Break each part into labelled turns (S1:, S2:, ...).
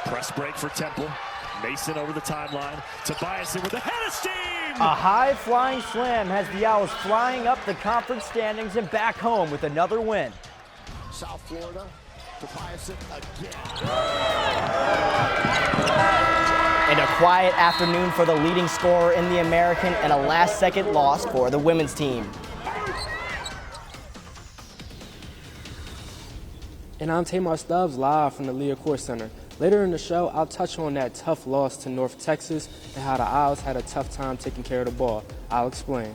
S1: Press break for Temple. Mason over the timeline. Tobias with a head of steam!
S2: A high-flying slam has the Owls flying up the conference standings and back home with another win.
S3: South Florida, Tobias again.
S2: And a quiet afternoon for the leading scorer in the American and a last-second loss for the women's team.
S4: And I'm Tamar Stubbs live from the Leah Court Center. Later in the show, I'll touch on that tough loss to North Texas and how the Owls had a tough time taking care of the ball. I'll explain.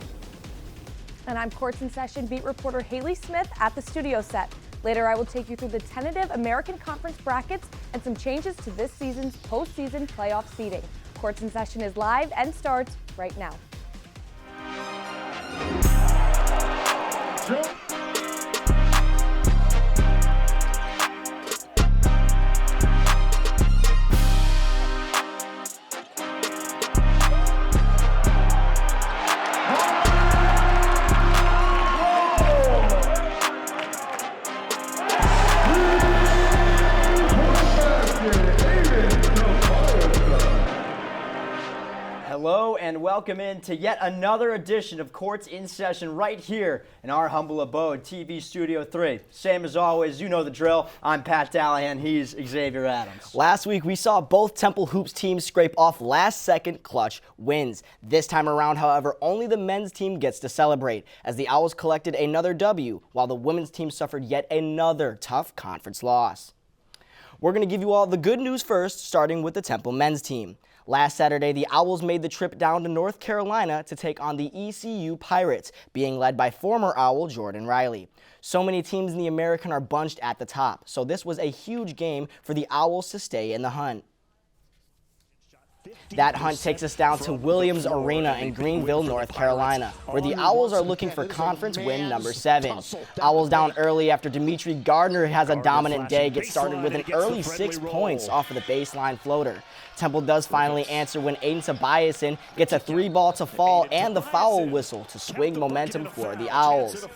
S5: And I'm Courts in Session beat reporter Haley Smith at the studio set. Later, I will take you through the tentative American Conference brackets and some changes to this season's postseason playoff seeding. Courts in Session is live and starts right now.
S2: Hello and welcome in to yet another edition of Courts in Session right here in our humble abode, TV Studio 3. Same as always, you know the drill. I'm Pat Dallahan, he's Xavier Adams.
S6: Last week, we saw both Temple Hoops teams scrape off last-second clutch wins. This time around, however, only the men's team gets to celebrate, as the Owls collected another W, while the women's team suffered yet another tough conference loss. We're going to give you all the good news first, starting with the Temple men's team. Last Saturday, the Owls made the trip down to North Carolina to take on the ECU Pirates, being led by former Owl Jordan Riley. So many teams in the American are bunched at the top, so this was a huge game for the Owls to stay in the hunt. That hunt takes us down to Williams Arena in Greenville, North Carolina, where the Owls are looking for conference win number 7. Owls down early after Dimitri Gardner has a dominant day, gets started with an early 6 points off of the baseline floater. Temple does finally answer when Aiden Tobiasen gets a 3-ball to fall and the foul whistle to swing momentum for the Owls.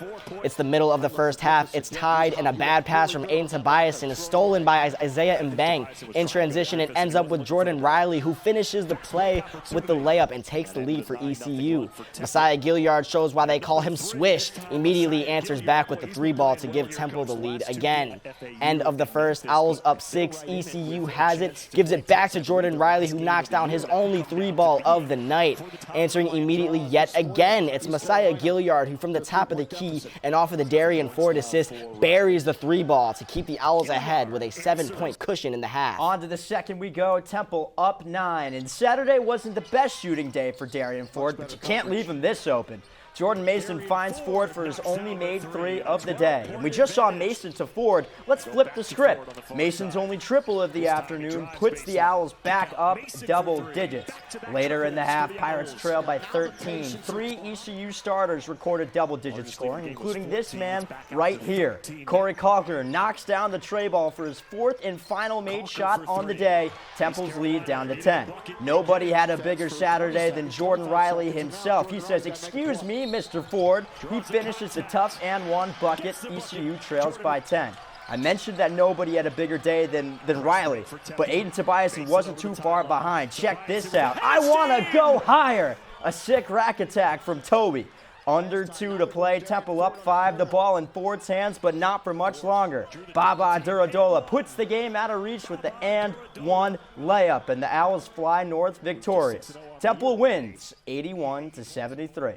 S6: It's the middle of the first half, it's tied, and a bad pass from Aiden Tobiasen is stolen by Isaiah Mbang. In transition, it ends up with Jordan Riley, who finishes the play with the layup and takes the lead for ECU. Messiah Gilliard shows why they call him Swish, immediately answers back with the 3-ball to give Temple the lead again. End of the first, Owls up 6, ECU has it, gives it back to Jordan Riley, who knocks down his only 3-ball of the night. Answering immediately yet again, it's Messiah Gilliard, who from the top of the key and off of the Darian Ford assist buries the 3-ball to keep the Owls ahead with a 7-point cushion in the half.
S2: On to the second we go, Temple up 9, and Saturday wasn't the best shooting day for Darian Ford, but you can't leave him this open. Jordan Mason finds Ford for his only made 3 of the day. And we just saw Mason to Ford. Let's flip the script. Mason's only triple of the afternoon puts the Owls back up double digits. Later in the half, Pirates trail by 13. 3 ECU starters recorded double-digit scoring, including this man right here. Corey Cochran knocks down the tray ball for his 4th and final made shot on the day. Temple's lead down to 10. Nobody had a bigger Saturday than Jordan Riley himself. He says, "Excuse me, Mr. Ford." He finishes the tough and one bucket. ECU trails by 10. I mentioned that nobody had a bigger day than Riley, but Aiden Tobiasen wasn't too far behind. Check this out. I want to go higher. A sick rack attack from Toby. Under 2 to play, Temple up 5, the ball in Ford's hands, but not for much longer. Baba Duradola puts the game out of reach with the and one layup, and the Owls fly north victorious. Temple wins 81-73.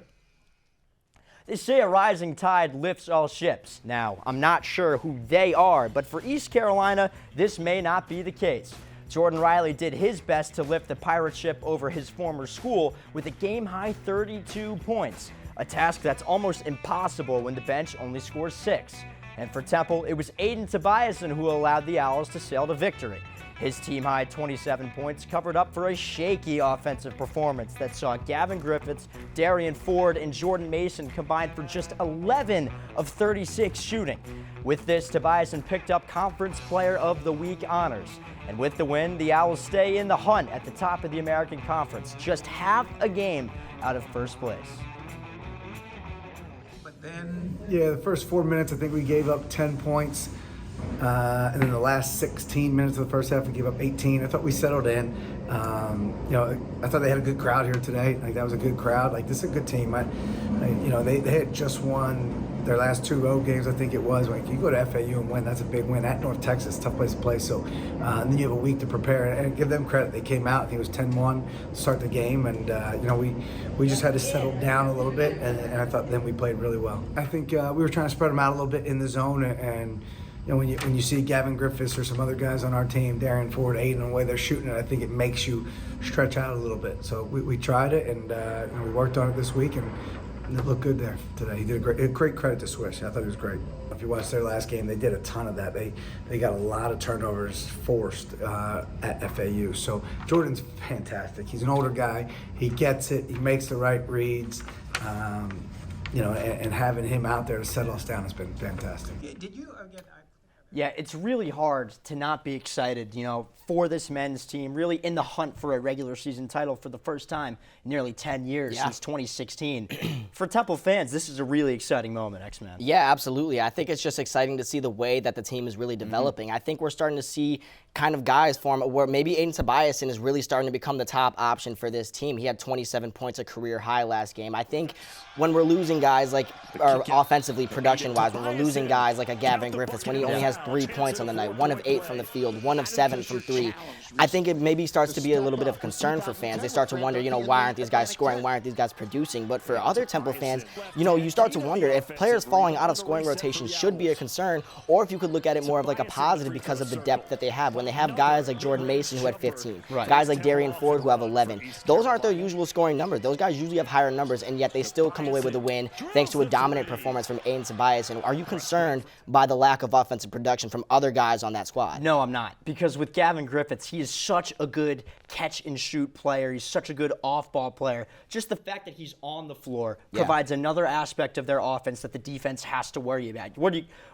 S2: They say a rising tide lifts all ships. Now, I'm not sure who they are, but for East Carolina, this may not be the case. Jordan Riley did his best to lift the Pirate ship over his former school with a game-high 32 points, a task that's almost impossible when the bench only scores 6. And for Temple, it was Aiden Tobiasen who allowed the Owls to sail to victory. His team-high 27 points covered up for a shaky offensive performance that saw Gavin Griffiths, Darian Ford, and Jordan Mason combined for just 11 of 36 shooting. With this, Tobiasen picked up Conference Player of the Week honors. And with the win, the Owls stay in the hunt at the top of the American Conference, just half a game out of first place.
S7: But then, the first 4 minutes, I think we gave up 10 points. And then the last 16 minutes of the first half, we gave up 18. I thought we settled in. I thought they had a good crowd here today. Like, that was a good crowd. Like, this is a good team. They had just won their last 2 road games, I think it was. Like, you go to FAU and win, that's a big win. At North Texas, tough place to play. So, and then you have a week to prepare. And give them credit. They came out, I think it was 10-1 to start the game. And, we just had to settle down a little bit. And I thought then we played really well. I think we were trying to spread them out a little bit in the zone. And when you see Gavin Griffiths or some other guys on our team, Darian Ford, Aiden, and the way they're shooting it, I think it makes you stretch out a little bit. So we tried it, and we worked on it this week, and it looked good there today. He did great credit to Swish. I thought he was great. If you watched their last game, they did a ton of that. They got a lot of turnovers forced at FAU. So Jordan's fantastic. He's an older guy. He gets it. He makes the right reads. And having him out there to settle us down has been fantastic.
S3: Did you get?
S2: Yeah, it's really hard to not be excited, for this men's team, really in the hunt for a regular season title for the first time in nearly 10 years since 2016. For Temple fans, this is a really exciting moment, X-Man.
S6: Yeah, absolutely. I think it's just exciting to see the way that the team is really developing. I think we're starting to see kind of guys form where maybe Aiden Tobiasen is really starting to become the top option for this team. He had 27 points, a career high last game. I think when we're losing guys like, or offensively, production-wise, when we're losing guys like a Gavin Griffiths, when he only has 3 points on the night, 1 of 8 from the field, 1 of 7 from 3, I think it maybe starts to be a little bit of a concern for fans. They start to wonder, why aren't these guys scoring? Why aren't these guys producing? But for other Temple fans, you start to wonder if players falling out of scoring rotation should be a concern, or if you could look at it more of like a positive because of the depth that they have. When they have guys like Jordan Mason who had 15, guys like Darian Ford who have 11, those aren't their usual scoring numbers. Those guys usually have higher numbers, and yet they still come away with a win thanks to a dominant performance from Aiden Tobiasen. Are you concerned by the lack of offensive production from other guys on that squad?
S2: No, I'm not. Because with Gavin Griffiths, he is such a good catch-and-shoot player. He's such a good off-ball player. Just the fact that he's on the floor provides another aspect of their offense that the defense has to worry about.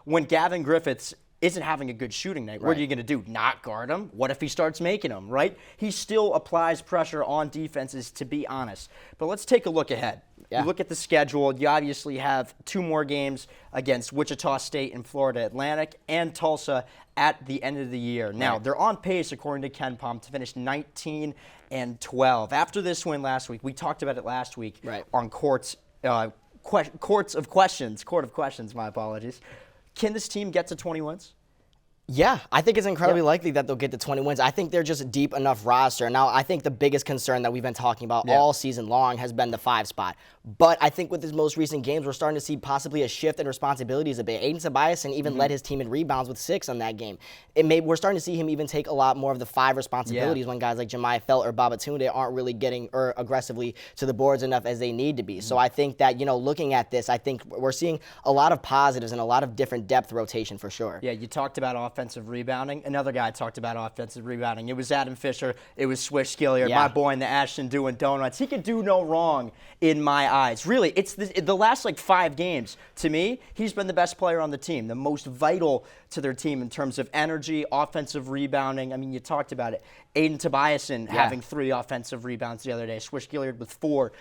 S2: When Gavin Griffiths isn't having a good shooting night, what are you going to do? Not guard him? What if he starts making them, right? He still applies pressure on defenses, to be honest. But let's take a look ahead. You look at the schedule, you obviously have 2 more games against Wichita State and Florida Atlantic and Tulsa at the end of the year. Now, they're on pace, according to KenPom, to finish 19-12. After this win last week, we talked about it last week on Court of Questions, my apologies. Can this team get to 20 wins?
S6: Yeah, I think it's incredibly likely that they'll get to 20 wins. I think they're just a deep enough roster. Now, I think the biggest concern that we've been talking about all season long has been the 5 spot. But I think with his most recent games, we're starting to see possibly a shift in responsibilities a bit. Aiden Tobiasen even led his team in rebounds with 6 on that game. We're starting to see him even take a lot more of the 5 responsibilities when guys like Jemiah Felt or Babatunde aren't really getting aggressively to the boards enough as they need to be. So I think that, looking at this, I think we're seeing a lot of positives and a lot of different depth rotation for sure.
S2: Yeah, you talked about offensive rebounding. Another guy talked about offensive rebounding. It was Adam Fisher. It was Swish Gilliard, my boy in the Ashton doing donuts. He could do no wrong in my eyes. Really, it's the last 5 games. To me, he's been the best player on the team, the most vital to their team in terms of energy, offensive rebounding. I mean, you talked about it. Aiden Tobiasen having 3 offensive rebounds the other day. Swish Gilliard with 4.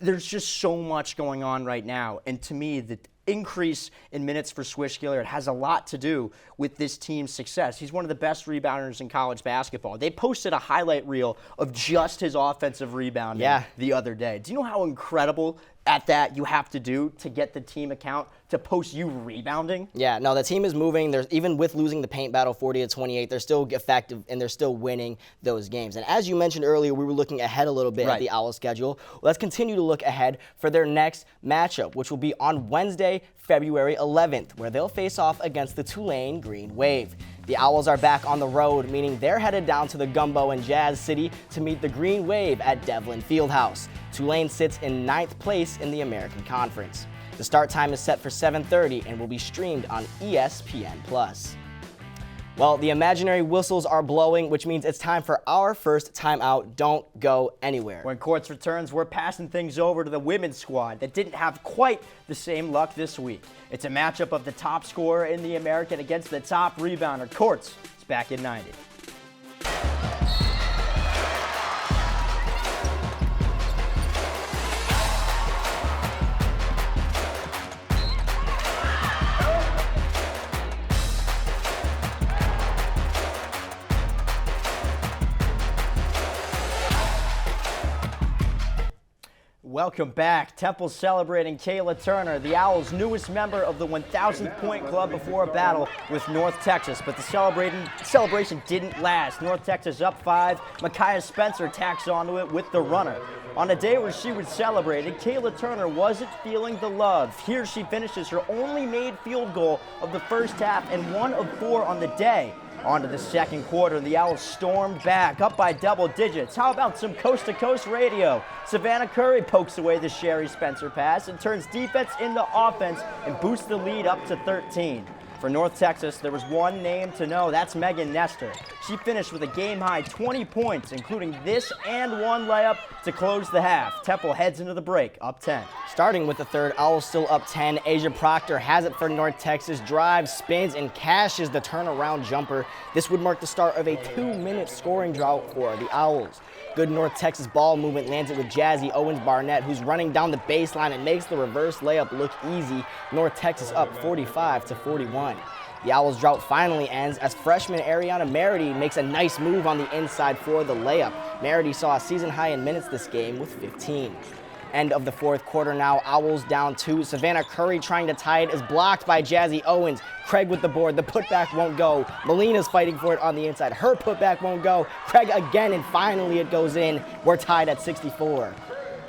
S2: There's just so much going on right now. And to me, the increase in minutes for Swish Gilliard has a lot to do with this team's success. He's one of the best rebounders in college basketball. They posted a highlight reel of just his offensive rebounding the other day. Do you know how incredible at that you have to do to get the team account to post you rebounding? Yeah, no, the team is moving. Even with losing the paint battle 40-28, they're still effective and they're still winning those games. And as you mentioned earlier, we were looking ahead a little bit at the Owls schedule. Let's continue to look ahead for their next matchup, which will be on Wednesday, February 11th, where they'll face off against the Tulane Green Wave. The Owls are back on the road, meaning they're headed down to the Gumbo in Jazz City to meet the Green Wave at Devlin Fieldhouse. Tulane sits in 9th place in the American Conference. The start time is set for 7:30 and will be streamed on ESPN+. Well, the imaginary whistles are blowing, which means it's time for our first timeout. Don't go anywhere. When Courts returns, we're passing things over to the women's squad that didn't have quite the same luck this week. It's a matchup of the top scorer in the American against the top rebounder. Courts is back in 90. Welcome back. Temple celebrating Kayla Turner, the Owls' newest member of the 1,000th point club before a battle with North Texas. But the celebration didn't last. North Texas up 5. Micaiah Spencer tacks onto it with the runner. On a day where she was celebrated, Kayla Turner wasn't feeling the love. Here she finishes her only made field goal of the first half and 1 of 4 on the day. On to the second quarter, the Owls stormed back, up by double digits. How about some coast-to-coast radio? Savannah Curry pokes away the Sherry Spencer pass and turns defense into offense and boosts the lead up to 13. For North Texas, there was one name to know. That's Megan Nestor. She finished with a game-high 20 points, including this and one layup to close the half. Temple heads into the break, up 10.
S6: Starting with the third, Owls still up 10. Asia Proctor has it for North Texas, drives, spins, and cashes the turnaround jumper. This would mark the start of a 2-minute scoring drought for the Owls. Good North Texas ball movement lands it with Jazzy Owens-Barnett, who's running down the baseline and makes the reverse layup look easy. North Texas up 45-41. The Owls' drought finally ends as freshman Ariana Merity makes a nice move on the inside for the layup. Merity saw a season high in minutes this game with 15. End of the fourth quarter now, Owls down 2. Savannah Curry trying to tie it is blocked by Jazzy Owens. Craig with the board, the putback won't go. Molina's fighting for it on the inside. Her putback won't go. Craig again, and finally it goes in. We're tied at 64.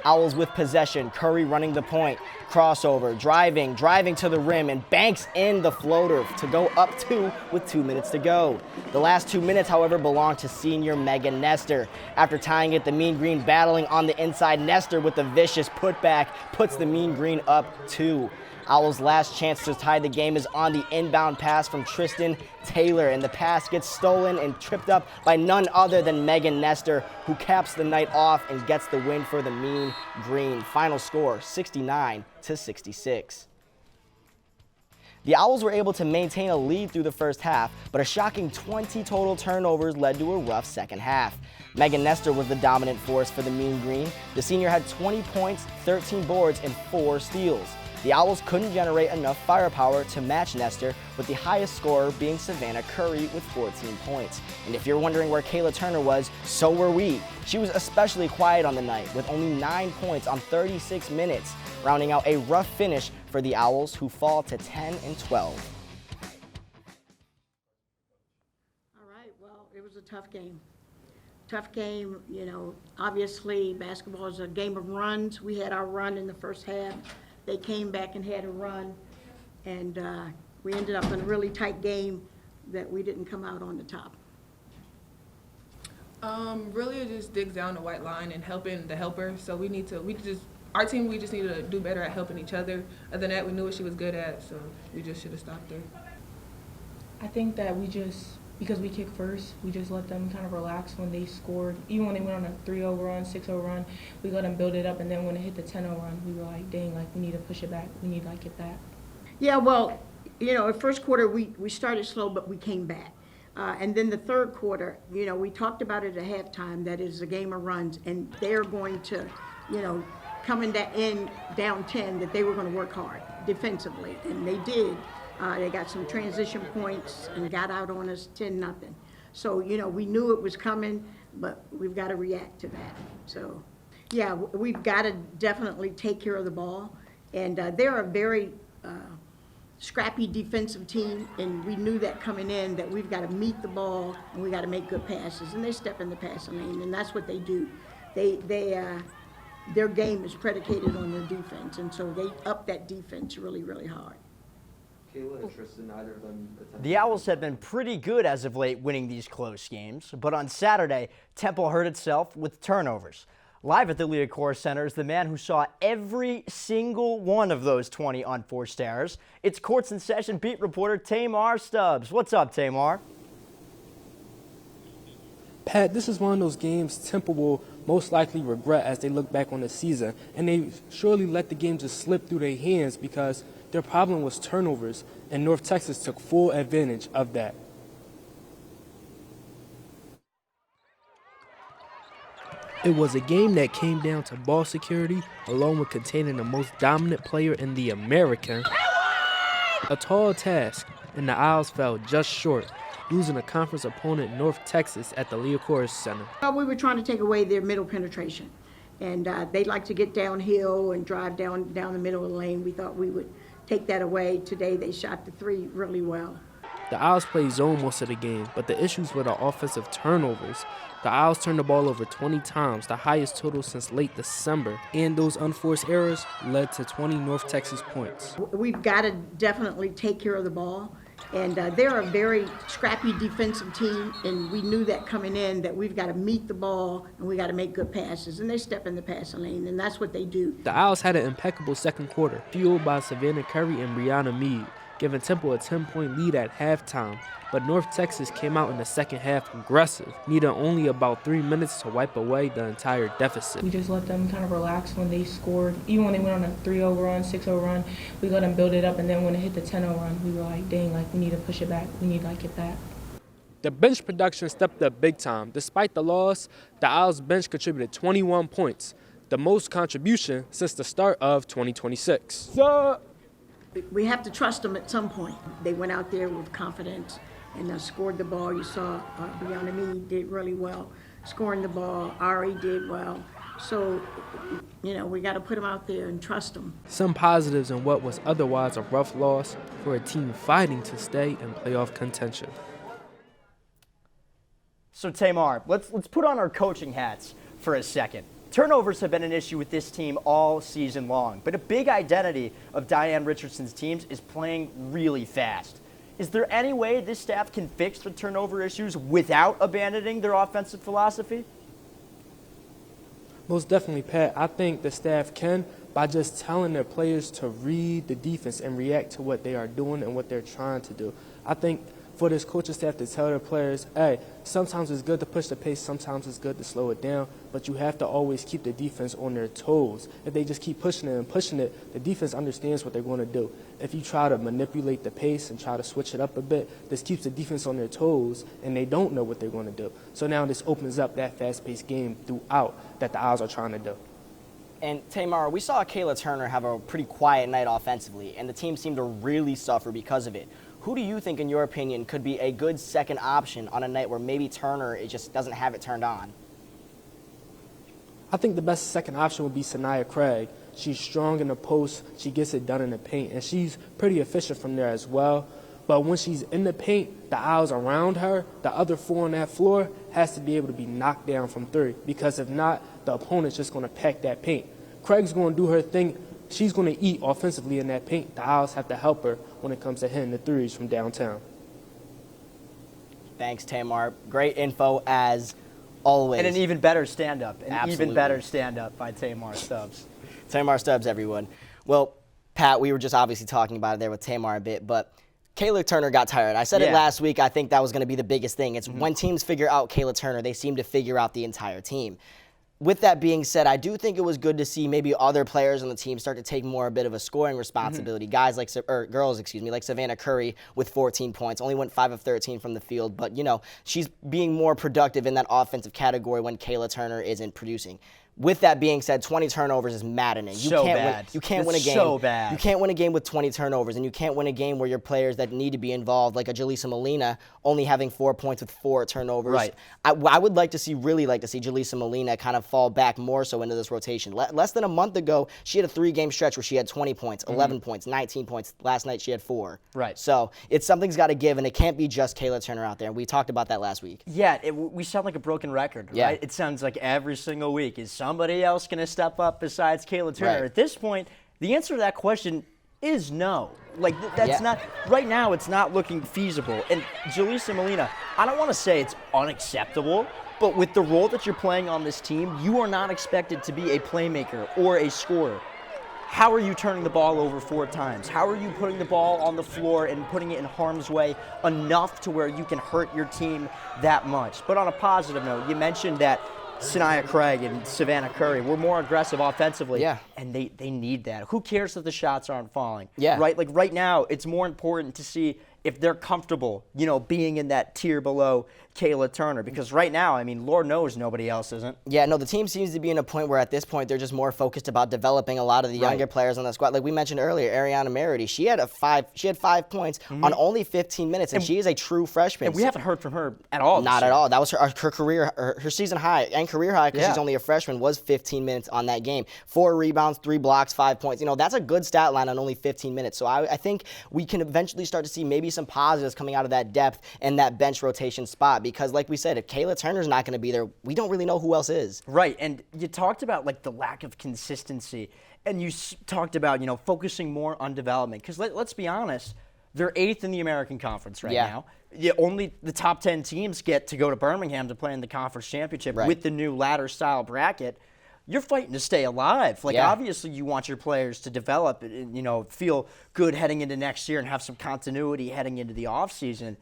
S6: Owls with possession, Curry running the point. Crossover, driving to the rim, and banks in the floater to go up 2 with 2 minutes to go. The last 2 minutes, however, belong to senior Megan Nestor. After tying it, the Mean Green battling on the inside, Nestor with the vicious putback puts the Mean Green up 2. Owls' last chance to tie the game is on the inbound pass from Tristan Taylor, and the pass gets stolen and tripped up by none other than Megan Nestor, who caps the night off and gets the win for the Mean Green. Final score, 69-66. The Owls were able to maintain a lead through the first half, but a shocking 20 total turnovers led to a rough second half. Megan Nestor was the dominant force for the Mean Green. The senior had 20 points, 13 boards, and 4 steals. The Owls couldn't generate enough firepower to match Nestor, with the highest scorer being Savannah Curry with 14 points. And if you're wondering where Kayla Turner was, so were we. She was especially quiet on the night, with only 9 points on 36 minutes, rounding out a rough finish for the Owls, who fall to 10-12.
S8: All right, well, it was a tough game. Tough game, you know, obviously basketball is a game of runs. We had our run in the first half. They came back and had a run, and we ended up in a really tight game that we didn't come out on the top.
S9: Really, it just digs down the white line and helping the helper. So our team, we just need to do better at helping each other. Other than that, we knew what she was good at, so we just should have stopped her.
S10: I think that because we kicked first, we just let them kind of relax when they scored. Even when they went on a 3-0 run, 6-0 run, we let them build it up, and then when it hit the 10-0 run, we were like, dang, like, we need to push it back. We need to, like, get that.
S8: Yeah, well, you know, in first quarter, we started slow, but we came back. And then the third quarter, you know, we talked about it at halftime, that is a game of runs, and they're going to, you know, coming in down 10, that they were going to work hard defensively, and they did. They got some transition points and got out on us 10-0. So, you know, we knew it was coming, but we've got to react to that. So, yeah, we've got to definitely take care of the ball. And they're a very scrappy defensive team, and we knew that coming in, that we've got to meet the ball and we got to make good passes. And they step in the passing lane, and that's what they do. Their game is predicated on their defense, and so they up that defense really, really hard.
S11: Kayla and Tristan, neither of them attempted.
S2: The Owls have been pretty good as of late winning these close games, but on Saturday, Temple hurt itself with turnovers. Live at the Liacouras Center is the man who saw every single one of those 20 unforced errors. It's Courts in Session beat reporter Tamar Stubbs. What's up, Tamar?
S4: Pat, this is one of those games Temple will most likely regret as they look back on the season, and they surely let the game just slip through their hands because their problem was turnovers, and North Texas took full advantage of that.
S12: It was a game that came down to ball security, along with containing the most dominant player in the American. A tall task, and the Owls fell just short, losing a conference opponent North Texas at the Liacouras Center.
S8: Well, we were trying to take away their middle penetration. And they like to get downhill and drive down the middle of the lane. We thought we would take that away. Today they shot the three really well.
S12: The Owls played zone most of the game, but the issues were the offensive turnovers. The Owls turned the ball over 20 times, the highest total since late December, and those unforced errors led to 20 North Texas points.
S8: We've got to definitely take care of the ball, and they're a very scrappy defensive team, and we knew that coming in, that we've got to meet the ball and we got to make good passes, and they step in the passing lane, and that's what they do.
S12: The Owls had an impeccable second quarter, fueled by Savannah Curry and Brianna Meade, giving Temple a 10-point lead at halftime. But North Texas came out in the second half aggressive, needing only about 3 minutes to wipe away the entire deficit.
S10: We just let them kind of relax when they scored. Even when they went on a 3-0 run, 6-0 run, we let them build it up. And then when it hit the 10-0 run, we were like, dang, like, we need to push it back. We need to, like, get that.
S12: The bench production stepped up big time. Despite the loss, the Owls bench contributed 21 points, the most contribution since the start of 2026.
S8: We have to trust them at some point. They went out there with confidence and scored the ball. You saw Brianna Meade did really well scoring the ball. Ari did well. So, you know, we got to put them out there and trust them.
S12: Some positives in what was otherwise a rough loss for a team fighting to stay in playoff contention.
S2: So Tamar, let's put on our coaching hats for a second. Turnovers have been an issue with this team all season long, but a big identity of Diane Richardson's teams is playing really fast. Is there any way this staff can fix the turnover issues without abandoning their offensive philosophy?
S4: Most definitely, Pat. I think the staff can by just telling their players to read the defense and react to what they are doing and what they're trying to do. I think for this coaching staff to tell their players, hey, sometimes it's good to push the pace, sometimes it's good to slow it down, but you have to always keep the defense on their toes. If they just keep pushing it and pushing it, the defense understands what they're going to do. If you try to manipulate the pace and try to switch it up a bit, this keeps the defense on their toes, and they don't know what they're going to do. So now this opens up that fast-paced game throughout that the Owls are trying to do.
S6: And Tamar, we saw Kayla Turner have a pretty quiet night offensively, and the team seemed to really suffer because of it. Who do you think, in your opinion, could be a good second option on a night where maybe Turner just doesn't have it turned on?
S4: I think the best second option would be Sanaya Craig. She's strong in the post, she gets it done in the paint, and she's pretty efficient from there as well. But when she's in the paint, the Owls around her, the other four on that floor, has to be able to be knocked down from three, because if not, the opponent's just going to pack that paint. Craig's going to do her thing. She's going to eat offensively in that paint. The Owls have to help her when it comes to hitting the threes from downtown.
S6: Thanks, Tamar. Great info as always.
S2: And an even better stand-up.
S6: Absolutely.
S2: Even better stand-up by Tamar Stubbs.
S6: Tamar Stubbs, everyone. Well, Pat, we were just obviously talking about it there with Tamar a bit, but Kayla Turner got tired. I said it last week. I think that was going to be the biggest thing. It's when teams figure out Kayla Turner, they seem to figure out the entire team. With that being said, I do think it was good to see maybe other players on the team start to take more a bit of a scoring responsibility. Guys like, or girls, excuse me, like Savannah Curry with 14 points, only went 5 of 13 from the field, but you know, she's being more productive in that offensive category when Kayla Turner isn't producing. With that being said, 20 turnovers is maddening. You can't win a game.
S2: So bad.
S6: You can't win a game with 20 turnovers, and you can't win a game where your players that need to be involved, like a Jaleesa Molina, only having 4 points with 4 turnovers.
S2: Right.
S6: I would really like to see Jaleesa Molina kind of fall back more so into this rotation. Less than a month ago, she had a 3-game stretch where she had 20 points, 11 points, 19 points. Last night she had 4.
S2: Right.
S6: So something's got to give, and it can't be just Kayla Turner out there. We talked about that last week.
S2: Yeah, we sound like a broken record, right? It sounds like every single week. Is somebody else going to step up besides Kayla Turner?
S6: Right.
S2: At this point, the answer to that question is no. Like, that's not, right now it's not looking feasible. And Jaleesa Molina, I don't want to say it's unacceptable, but with the role that you're playing on this team, you are not expected to be a playmaker or a scorer. How are you turning the ball over 4 times? How are you putting the ball on the floor and putting it in harm's way enough to where you can hurt your team that much? But on a positive note, you mentioned that Sanaya Craig and Savannah Curry were more aggressive offensively.
S6: Yeah.
S2: And they need that. Who cares if the shots aren't falling?
S6: Yeah.
S2: Right? Like right now, it's more important to see if they're comfortable, being in that tier below Kayla Turner. Because right now, I mean, Lord knows nobody else isn't.
S6: Yeah, no, the team seems to be in a point where at this point they're just more focused about developing a lot of the younger players on the squad. Like we mentioned earlier, Ariana Merity, she had 5 points on only 15 minutes, and she is a true freshman.
S2: And we haven't heard from her at all.
S6: Not at all. That was her career, her season high and career high because she's only a freshman, was 15 minutes on that game. 4 rebounds, 3 blocks, 5 points. That's a good stat line on only 15 minutes. So I think we can eventually start to see maybe some positives coming out of that depth and that bench rotation spot because, like we said, if Kayla Turner's not going to be there, we don't really know who else is.
S2: Right, and you talked about like the lack of consistency, and you talked about focusing more on development. Because let's be honest, they're 8th in the American Conference right now. Only the top 10 teams get to go to Birmingham to play in the conference championship with the new ladder style bracket. You're fighting to stay alive. Like obviously, you want your players to develop and feel good heading into next year and have some continuity heading into the offseason.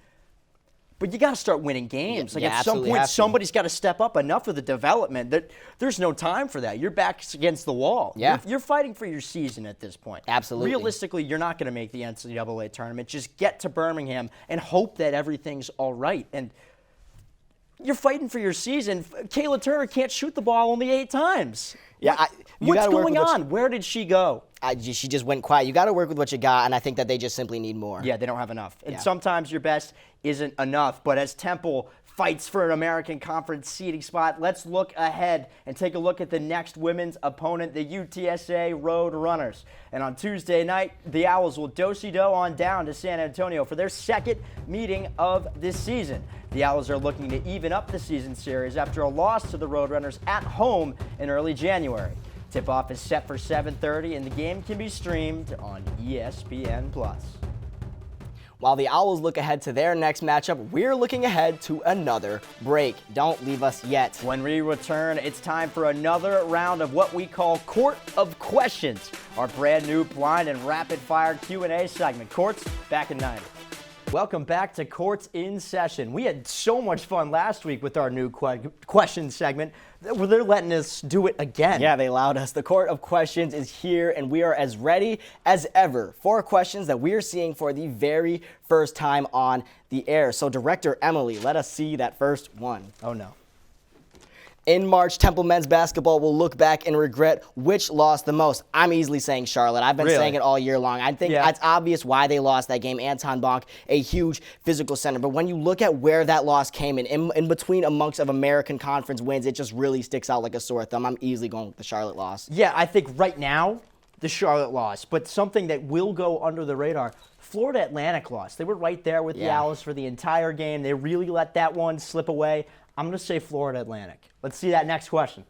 S2: But you got to start winning games. Like at some point, somebody's got to step up. Enough of the development. There's no time for that. Your back's against the wall.
S6: Yeah.
S2: You're fighting for your season at this point.
S6: Absolutely.
S2: Realistically, you're not going to make the NCAA tournament. Just get to Birmingham and hope that everything's all right. And you're fighting for your season. Kayla Turner can't shoot the ball only 8 times.
S6: Yeah,
S2: what's going on? Where did she go?
S6: She just went quiet. You got to work with what you got, and I think that they just simply need more.
S2: Yeah, they don't have enough. And sometimes your best isn't enough. But as Temple fights for an American Conference seeding spot, let's look ahead and take a look at the next women's opponent, the UTSA Road Runners. And on Tuesday night, the Owls will do-si-do on down to San Antonio for their second meeting of this season. The Owls are looking to even up the season series after a loss to the Road Runners at home in early January. Tip-off is set for 7:30, and the game can be streamed on ESPN+.
S6: While the Owls look ahead to their next matchup, we're looking ahead to another break. Don't leave us yet.
S2: When we return, it's time for another round of what we call Court of Questions, our brand new blind and rapid-fire Q&A segment. Courts, back in 90. Welcome back to Courts in Session. We had so much fun last week with our new question segment. They're letting us do it again.
S6: Yeah, they allowed us. The Court of Questions is here, and we are as ready as ever for questions that we're seeing for the very first time on the air. So, Director Emily, let us see that first one.
S2: Oh, no.
S6: In March, Temple men's basketball will look back and regret which lost the most. I'm easily saying Charlotte. I've been saying it all year long. I think it's obvious why they lost that game. Anton Bonk, a huge physical center. But when you look at where that loss came in between amongst of American Conference wins, it just really sticks out like a sore thumb. I'm easily going with the Charlotte loss.
S2: Yeah, I think right now, the Charlotte loss. But something that will go under the radar, Florida Atlantic lost. They were right there with the Owls for the entire game. They really let that one slip away. I'm going to say Florida Atlantic. Let's see that next question.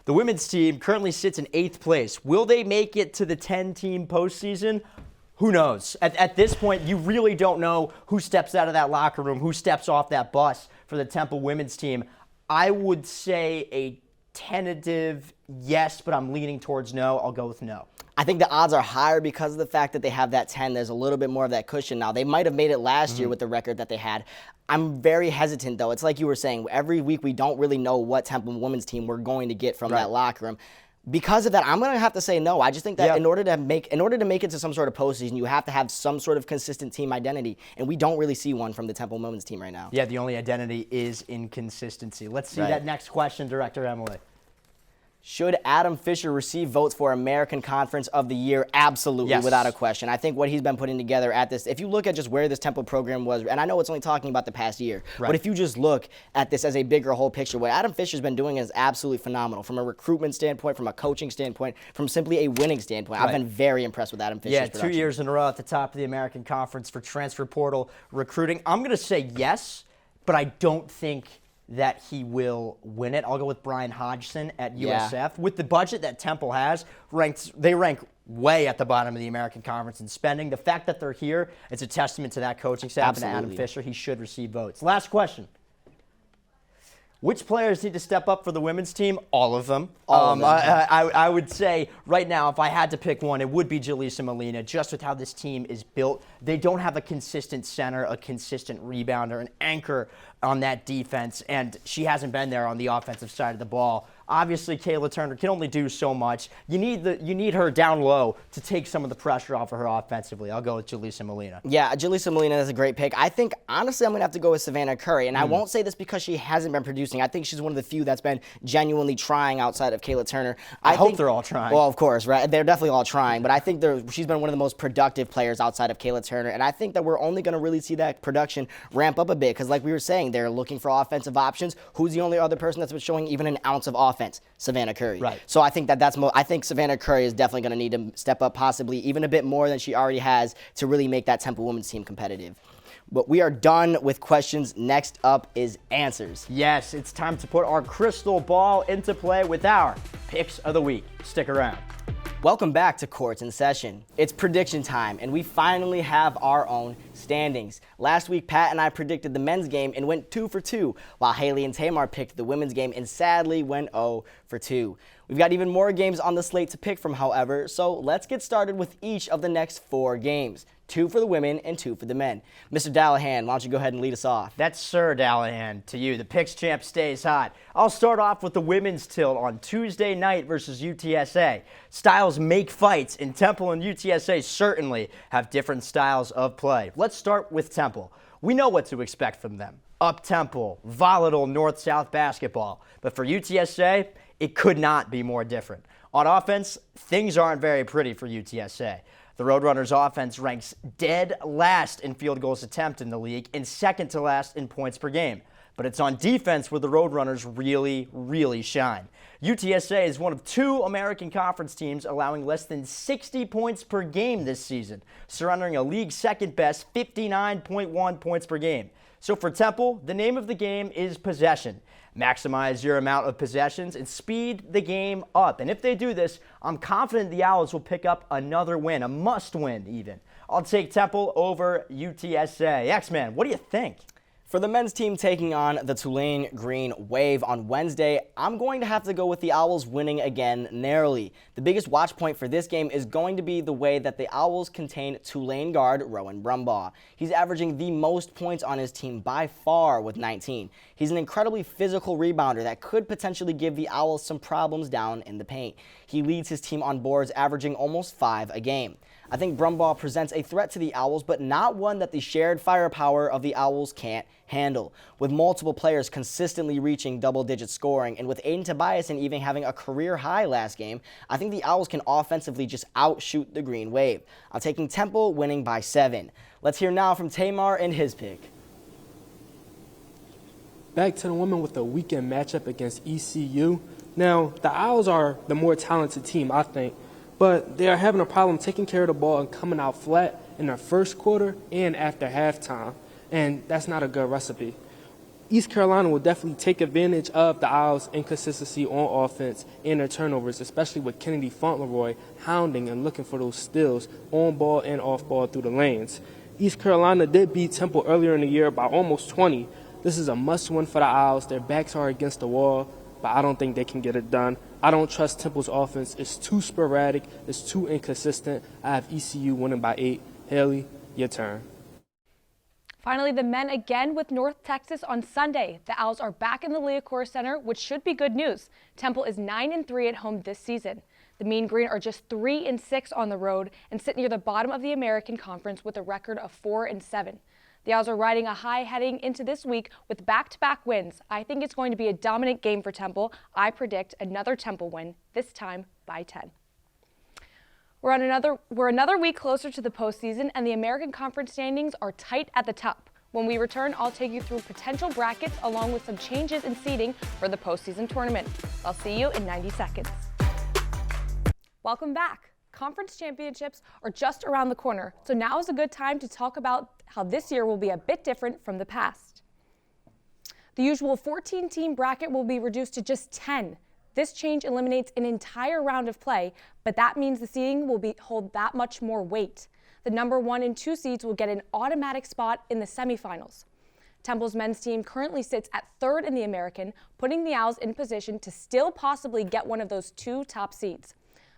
S2: The women's team currently sits in 8th place. Will they make it to the 10-team postseason? Who knows? At this point, you really don't know who steps out of that locker room, who steps off that bus for the Temple women's team. I would say a tentative yes, but I'm leaning towards no. I'll go with no.
S6: I think the odds are higher because of the fact that they have that 10. There's a little bit more of that cushion now. They might have made it last year with the record that they had. I'm very hesitant, though. It's like you were saying, every week we don't really know what Temple women's team we're going to get from that locker room. Because of that, I'm going to have to say no. I just think that in order to make it to some sort of postseason, you have to have some sort of consistent team identity, and we don't really see one from the Temple women's team right now.
S2: Yeah, the only identity is inconsistency. Let's see that next question, Director Emily.
S6: Should Adam Fisher receive votes for American Conference of the Year? Absolutely, without a question. I think what he's been putting together at this, if you look at just where this Temple program was, and I know it's only talking about the past year, but if you just look at this as a bigger whole picture, what Adam Fisher's been doing is absolutely phenomenal from a recruitment standpoint, from a coaching standpoint, from simply a winning standpoint. I've been very impressed with Adam Fisher's production.
S2: 2 years in a row at the top of the American Conference for transfer portal recruiting. I'm going to say yes, but I don't think that he will win it. I'll go with Brian Hodgson at USF. With the budget that Temple has, they rank way at the bottom of the American Conference in spending. The fact that they're here, it's a testament to that coaching staff and to Adam Fisher. He should receive votes. Last question. Which players need to step up for the women's team? All of them. I would say right now, if I had to pick one, it would be Jaleesa Molina, just with how this team is built. They don't have a consistent center, a consistent rebounder, an anchor on that defense, and she hasn't been there on the offensive side of the ball. Obviously, Kayla Turner can only do so much. You need her down low to take some of the pressure off of her offensively. I'll go with Jaleesa Molina.
S6: Yeah, Jaleesa Molina is a great pick. I think, honestly, I'm going to have to go with Savannah Curry. And I won't say this because she hasn't been producing. I think she's one of the few that's been genuinely trying outside of Kayla Turner.
S2: I hope they're all trying.
S6: Well, of course, right? They're definitely all trying. But I think she's been one of the most productive players outside of Kayla Turner. And I think that we're only going to really see that production ramp up a bit. Because like we were saying, they're looking for offensive options. Who's the only other person that's been showing even an ounce of offense? Savannah Curry.
S2: Right.
S6: So I think I think Savannah Curry is definitely going to need to step up possibly even a bit more than she already has to really make that Temple women's team competitive. But we are done with questions. Next up is answers.
S2: Yes, it's time to put our crystal ball into play with our picks of the week. Stick around.
S6: Welcome back to Courts in Session. It's prediction time, and we finally have our own standings. Last week, Pat and I predicted the men's game and went 2 for 2, while Haley and Tamar picked the women's game and sadly went 0 for 2. We've got even more games on the slate to pick from, however, so let's get started with each of the next 4 games. 2 for the women and 2 for the men. Mr. Dallahan, why don't you go ahead and lead us off?
S2: That's Sir Dallahan to you. The picks champ stays hot. I'll start off with the women's tilt on Tuesday night versus UTSA. Styles make fights, and Temple and UTSA certainly have different styles of play. Let's start with Temple. We know what to expect from them. Up-tempo, volatile north-south basketball. But for UTSA, it could not be more different. On offense, things aren't very pretty for UTSA. The Roadrunners' offense ranks dead last in field goals attempt in the league and second to last in points per game. But it's on defense where the Roadrunners really, really shine. UTSA is one of 2 American Conference teams allowing less than 60 points per game this season, surrendering a league second best 59.1 points per game. So for Temple, the name of the game is possession. Maximize your amount of possessions and speed the game up. And if they do this, I'm confident the Owls will pick up another win, a must-win even. I'll take Temple over UTSA. X-Man, what do you think?
S6: For the men's team taking on the Tulane Green Wave on Wednesday, I'm going to have to go with the Owls winning again narrowly. The biggest watch point for this game is going to be the way that the Owls contain Tulane guard Rowan Brumbaugh. He's averaging the most points on his team by far with 19. He's an incredibly physical rebounder that could potentially give the Owls some problems down in the paint. He leads his team on boards, averaging almost 5 a game. I think Brumbaugh presents a threat to the Owls, but not one that the shared firepower of the Owls can't handle. With multiple players consistently reaching double-digit scoring, and with Aiden Tobiasen even having a career high last game, I think the Owls can offensively just outshoot the Green Wave. I'm taking Temple winning by 7. Let's hear now from Tamar and his pick.
S4: Back to the women with a weekend matchup against ECU. Now, the Owls are the more talented team, I think, but they are having a problem taking care of the ball and coming out flat in the first quarter and after halftime, and that's not a good recipe. East Carolina will definitely take advantage of the Owls' inconsistency on offense and their turnovers, especially with Kennedy Fauntleroy hounding and looking for those steals on ball and off ball through the lanes. East Carolina did beat Temple earlier in the year by almost 20. This is a must-win for the Owls. Their backs are against the wall, but I don't think they can get it done. I don't trust Temple's offense. It's too sporadic. It's too inconsistent. I have ECU winning by 8. Haley, your turn.
S5: Finally, the men again with North Texas on Sunday. The Owls are back in the Liacouras Center, which should be good news. Temple is 9-3 at home this season. The Mean Green are just 3-6 on the road and sit near the bottom of the American Conference with a record of 4-7. The Owls are riding a high heading into this week with back-to-back wins. I think it's going to be a dominant game for Temple. I predict another Temple win, this time by 10. We're another week closer to the postseason, and the American Conference standings are tight at the top. When we return, I'll take you through potential brackets along with some changes in seeding for the postseason tournament. I'll see you in 90 seconds. Welcome back. Conference championships are just around the corner, so now is a good time to talk about how this year will be a bit different from the past. The usual 14-team bracket will be reduced to just 10. This change eliminates an entire round of play, but that means the seeding will hold that much more weight. The number 1 and 2 seeds will get an automatic spot in the semifinals. Temple's men's team currently sits at 3rd in the American, putting the Owls in position to still possibly get one of those 2 top seeds.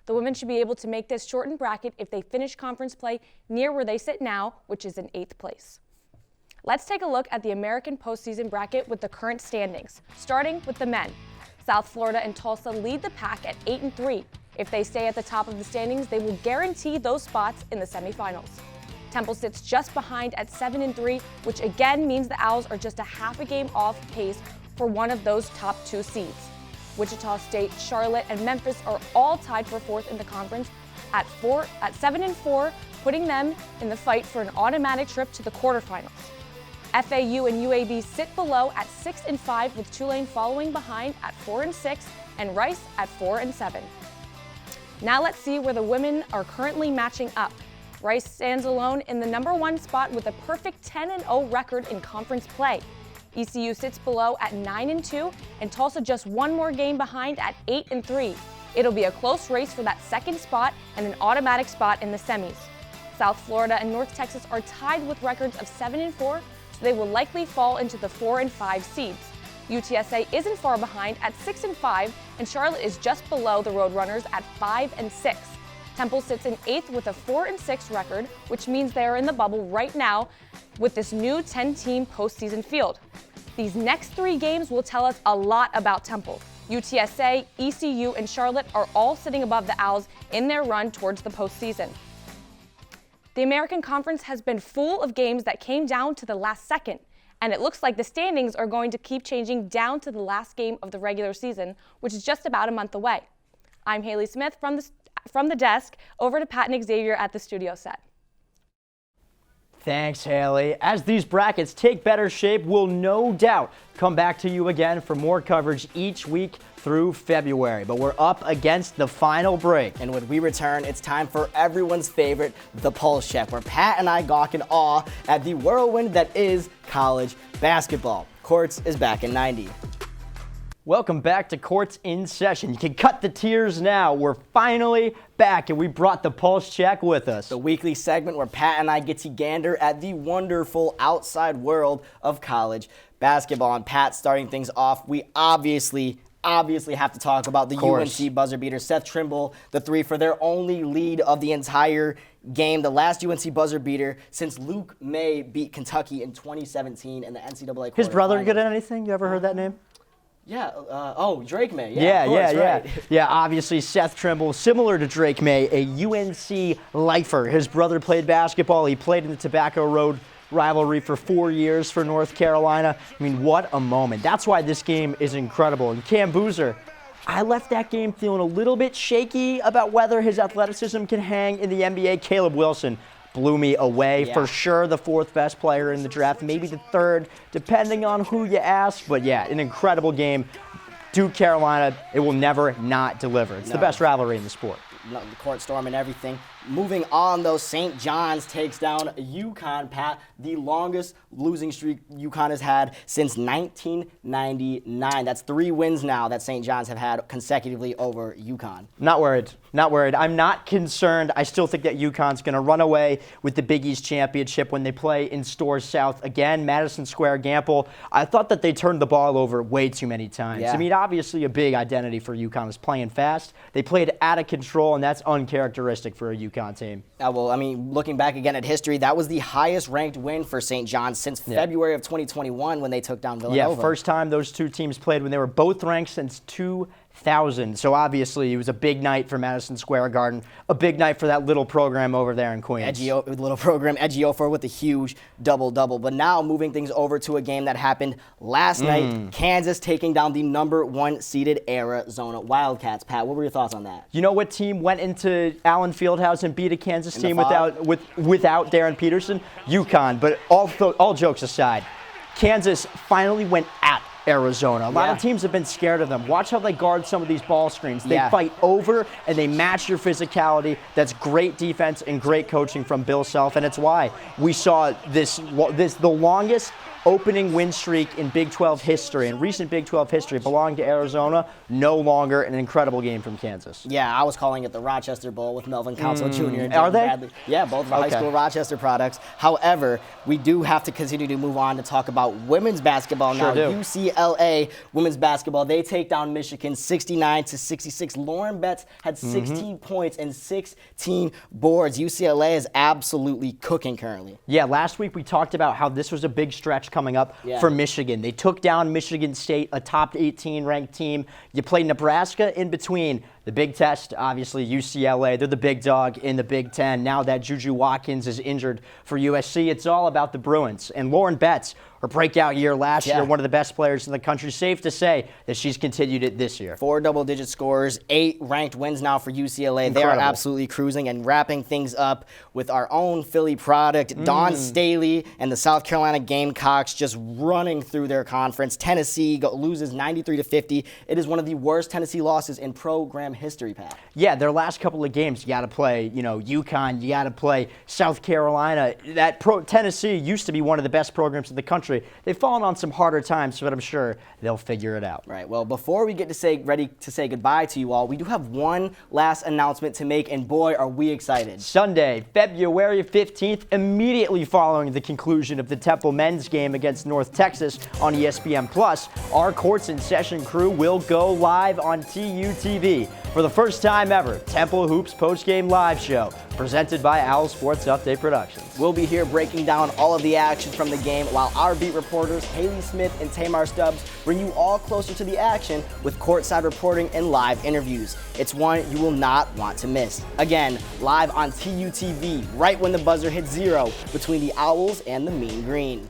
S5: The women should be able to make this shortened bracket if they finish conference play near where they sit now, which is in 8th place. Let's take a look at the American postseason bracket with the current standings, starting with the men. South Florida and Tulsa lead the pack at 8-3. If they stay at the top of the standings, they will guarantee those spots in the semifinals. Temple sits just behind at 7-3, which again means the Owls are just a half a game off pace for one of those top 2 seeds. Wichita State, Charlotte, and Memphis are all tied for 4th in the conference at 7-4, putting them in the fight for an automatic trip to the quarterfinals. FAU and UAB sit below at 6-5, with Tulane following behind at 4-6 and Rice at 4-7. Now let's see where the women are currently matching up. Rice stands alone in the number 1 spot with a perfect 10-0 record in conference play. ECU sits below at 9-2, and Tulsa just one more game behind at 8-3. It'll be a close race for that 2nd spot and an automatic spot in the semis. South Florida and North Texas are tied with records of 7-4, so they will likely fall into the 4 and 5 seeds. UTSA isn't far behind at 6-5, and Charlotte is just below the Roadrunners at 5-6. Temple sits in 8th with a 4-6 record, which means they are in the bubble right now with this new 10-team postseason field. These next 3 games will tell us a lot about Temple. UTSA, ECU, and Charlotte are all sitting above the Owls in their run towards the postseason. The American Conference has been full of games that came down to the last second, and it looks like the standings are going to keep changing down to the last game of the regular season, which is just about a month away. I'm Haley Smith from the desk, over to Pat and Xavier at the studio set.
S2: Thanks, Haley. As these brackets take better shape, we'll no doubt come back to you again for more coverage each week through February. But we're up against the final break.
S6: And when we return, it's time for everyone's favorite, The Pulse Check, where Pat and I gawk in awe at the whirlwind that is college basketball. Courts is back in 90.
S2: Welcome back to Courts in Session. You can cut the tears now. We're finally back, and we brought the Pulse Check with us.
S6: The weekly segment where Pat and I get to gander at the wonderful outside world of college basketball. And Pat, starting things off, we obviously have to talk about the UNC buzzer beater. Seth Trimble, the 3 for their only lead of the entire game. The last UNC buzzer beater since Luke May beat Kentucky in 2017 in the NCAA.
S2: His brother good at anything? You ever heard that name?
S6: Yeah, Drake May.
S2: Yeah, obviously Seth Trimble, similar to Drake May, a UNC lifer. His brother played basketball. He played in the Tobacco Road rivalry for 4 years for North Carolina. I mean, what a moment. That's why this game is incredible. And Cam Boozer, I left that game feeling a little bit shaky about whether his athleticism can hang in the NBA. Caleb Wilson blew me away. For sure the 4th best player in the draft, maybe the 3rd, depending on who you ask. But yeah, an incredible game. Duke, Carolina, it will never not deliver. It's the best rivalry in the sport.
S6: The court storm and everything. Moving on, though, St. John's takes down UConn, Pat, the longest losing streak UConn has had since 1999. That's 3 wins now that St. John's have had consecutively over UConn.
S2: Not worried. I'm not concerned. I still think that UConn's going to run away with the Big East Championship when they play in Storrs South again, Madison Square Gamble. I thought that they turned the ball over way too many times.
S6: Yeah.
S2: I mean, obviously a big identity for UConn is playing fast. They played out of control, and that's uncharacteristic for a UConn team.
S6: Well, I mean, looking back again at history, that was the highest ranked win for St. John's since February of 2021 when they took down Villanova.
S2: Yeah, first time those 2 teams played when they were both ranked since 2000. So obviously it was a big night for Madison Square Garden, a big night for that little program over there in Queens.
S6: Little program, Ejiofor with a huge double-double. But now moving things over to a game that happened last night, Kansas taking down the number 1 seeded Arizona Wildcats. Pat, what were your thoughts on that?
S2: You know what team went into Allen Fieldhouse and beat a Kansas team without Darren Peterson? UConn. But all jokes aside, Kansas finally went at Arizona. A lot of teams have been scared of them. Watch how they guard some of these ball screens. They fight over and they match your physicality. That's great defense and great coaching from Bill Self, and it's why we saw the longest opening win streak in Big 12 history, in recent Big 12 history, belonged to Arizona. No longer an incredible game from Kansas.
S6: Yeah, I was calling it the Rochester Bowl with Melvin Council Jr. and
S2: Are they?
S6: Bradley. Yeah, both high school Rochester products. However, we do have to continue to move on to talk about women's basketball now.
S2: Sure do.
S6: UCLA women's basketball. They take down Michigan 69-66. Lauren Betts had 16 points and 16 boards. UCLA is absolutely cooking currently.
S2: Yeah, last week we talked about how this was a big stretch coming up for Michigan. They took down Michigan State, a top 18 ranked team. You played Nebraska in between. The big test, obviously, UCLA. They're the big dog in the Big Ten. Now that Juju Watkins is injured for USC, it's all about the Bruins. And Lauren Betts, her breakout year last year, one of the best players in the country. Safe to say that she's continued it this year.
S6: 4 double-digit scores, 8 ranked wins now for UCLA.
S2: Incredible.
S6: They are absolutely cruising, and wrapping things up with our own Philly product, Dawn Staley and the South Carolina Gamecocks just running through their conference. Tennessee loses 93-50. It is one of the worst Tennessee losses in program history, Pat.
S2: Yeah, their last couple of games, you got to play, UConn, you got to play South Carolina. Tennessee used to be one of the best programs in the country. They've fallen on some harder times, but I'm sure they'll figure it out.
S6: Right. Well, before we get ready to say goodbye to you all, we do have one last announcement to make, and boy, are we excited.
S2: Sunday, February 15th, immediately following the conclusion of the Temple men's game against North Texas on ESPN+, our Courts in Session crew will go live on TUTV for the first time ever. Temple Hoops postgame live show presented by Owl Sports Update Productions.
S6: We'll be here breaking down all of the action from the game while our beat reporters Haley Smith and Tamar Stubbs bring you all closer to the action with courtside reporting and live interviews. It's one you will not want to miss. Again, live on TUTV right when the buzzer hits 0 between the Owls and the Mean Green.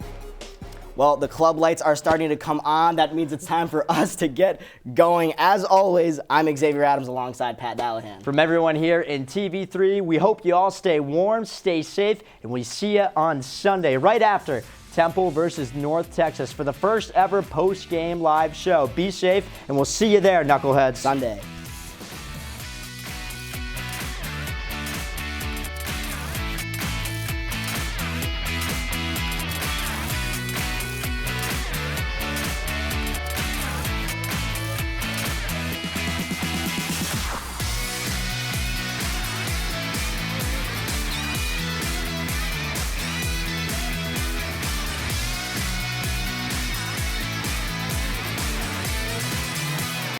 S6: Well, the club lights are starting to come on. That means it's time for us to get going. As always, I'm Xavier Adams alongside Pat Dallahan.
S2: From everyone here in TV3, we hope you all stay warm, stay safe, and we see you on Sunday right after Temple versus North Texas for the first ever post-game live show. Be safe, and we'll see you there, knuckleheads.
S6: Sunday.